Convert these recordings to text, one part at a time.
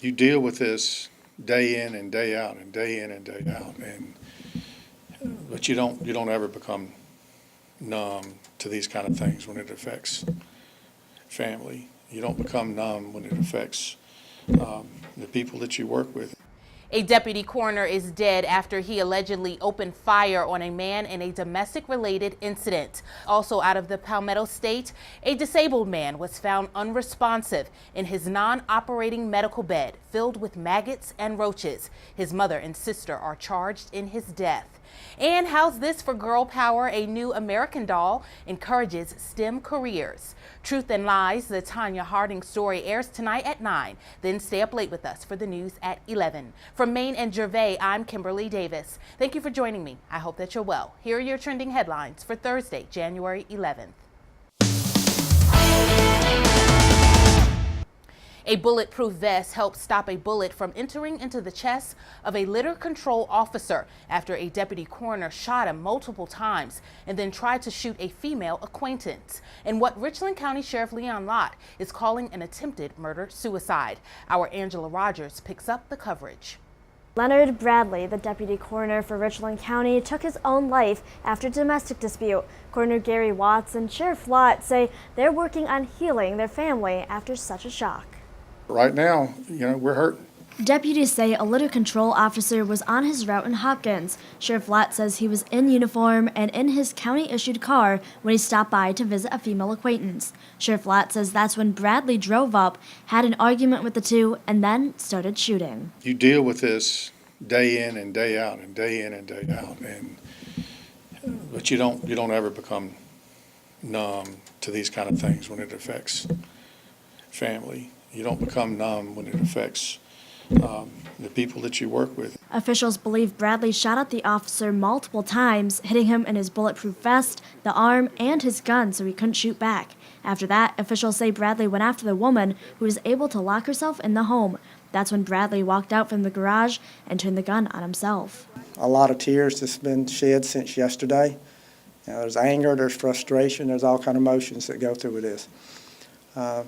You deal with this day in and day out and day in and day out, but you don't ever become numb to these kind of things when it affects family. You don't become numb when it affects the people that you work with. A deputy coroner is dead after he allegedly opened fire on a man in a domestic-related incident. Also out of the Palmetto State, a disabled man was found unresponsive in his non-operating medical bed filled with maggots and roaches. His mother and sister are charged in his death. And how's this for girl power? A new American doll encourages STEM careers. Truth and Lies, the Tanya Harding story, airs tonight at 9. Then stay up late with us for the news at 11. From Maine and Gervais, I'm Kimberlei Davis. Thank you for joining me. I hope that you're well. Here are your trending headlines for Thursday, January 11th. A bulletproof vest helped stop a bullet from entering into the chest of a litter control officer after a deputy coroner shot him multiple times and then tried to shoot a female acquaintance in what Richland County Sheriff Leon Lott is calling an attempted murder-suicide. Our Angela Rogers picks up the coverage. Leonard Bradley, the deputy coroner for Richland County, took his own life after a domestic dispute. Coroner Gary Watts and Sheriff Lott say they're working on healing their family after such a shock. Right now, we're hurting. Deputies say a litter control officer was on his route in Hopkins. Sheriff Lott says he was in uniform and in his county-issued car when he stopped by to visit a female acquaintance. Sheriff Lott says that's when Bradley drove up, had an argument with the two, and then started shooting. You deal with this day in and day out and day in and day out, but you don't ever become numb to these kind of things when it affects family. You don't become numb when it affects the people that you work with. Officials believe Bradley shot at the officer multiple times, hitting him in his bulletproof vest, the arm, and his gun so he couldn't shoot back. After that, officials say Bradley went after the woman, who was able to lock herself in the home. That's when Bradley walked out from the garage and turned the gun on himself. A lot of tears that's been shed since yesterday. There's anger, there's frustration, there's all kind of emotions that go through with this.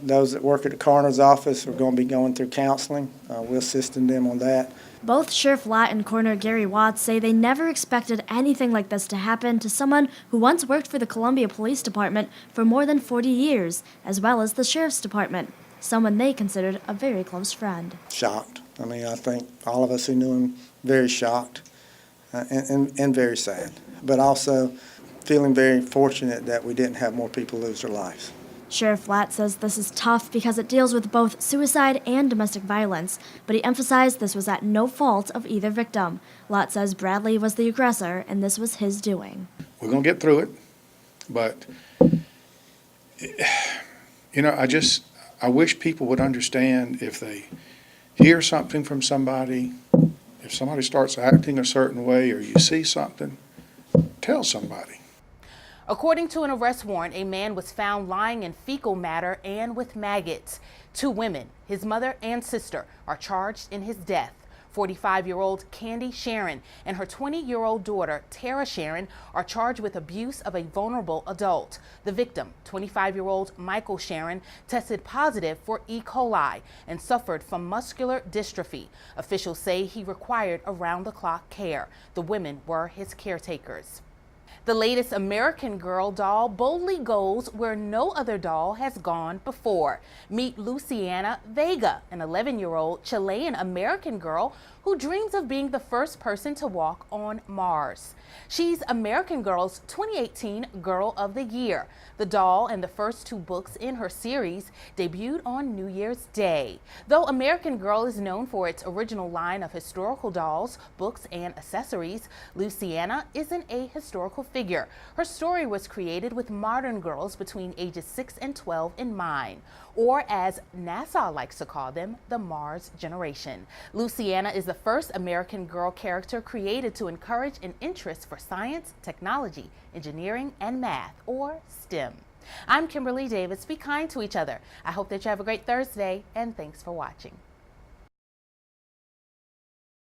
Those that work at the coroner's office are going to be going through counseling. We're assisting them on that. Both Sheriff Lott and Coroner Gary Watts say they never expected anything like this to happen to someone who once worked for the Columbia Police Department for more than 40 years, as well as the Sheriff's Department, someone they considered a very close friend. Shocked. I think all of us who knew him, very shocked and very sad, but also feeling very fortunate that we didn't have more people lose their lives. Sheriff Lott says this is tough because it deals with both suicide and domestic violence, but he emphasized this was at no fault of either victim. Lott says Bradley was the aggressor and this was his doing. We're going to get through it, but, I wish people would understand if they hear something from somebody, if somebody starts acting a certain way or you see something, tell somebody. According to an arrest warrant, a man was found lying in fecal matter and with maggots. 2 women, his mother and sister, are charged in his death. 45-year-old Candy Sharon and her 20-year-old daughter, Tara Sharon, are charged with abuse of a vulnerable adult. The victim, 25-year-old Michael Sharon, tested positive for E. coli and suffered from muscular dystrophy. Officials say he required around-the-clock care. The women were his caretakers. The latest American Girl doll boldly goes where no other doll has gone before. Meet Luciana Vega, an 11-year-old Chilean American girl who dreams of being the first person to walk on Mars. She's American Girl's 2018 Girl of the Year. The doll and the first 2 books in her series debuted on New Year's Day. Though American Girl is known for its original line of historical dolls, books, and accessories, Luciana isn't a historical figure. Her story was created with modern girls between ages 6 and 12 in mind, or as NASA likes to call them, the Mars generation. Luciana is the first American Girl character created to encourage an interest for science, technology, engineering, and math, or STEM. I'm Kimberlei Davis. Be kind to each other. I hope that you have a great Thursday, and thanks for watching.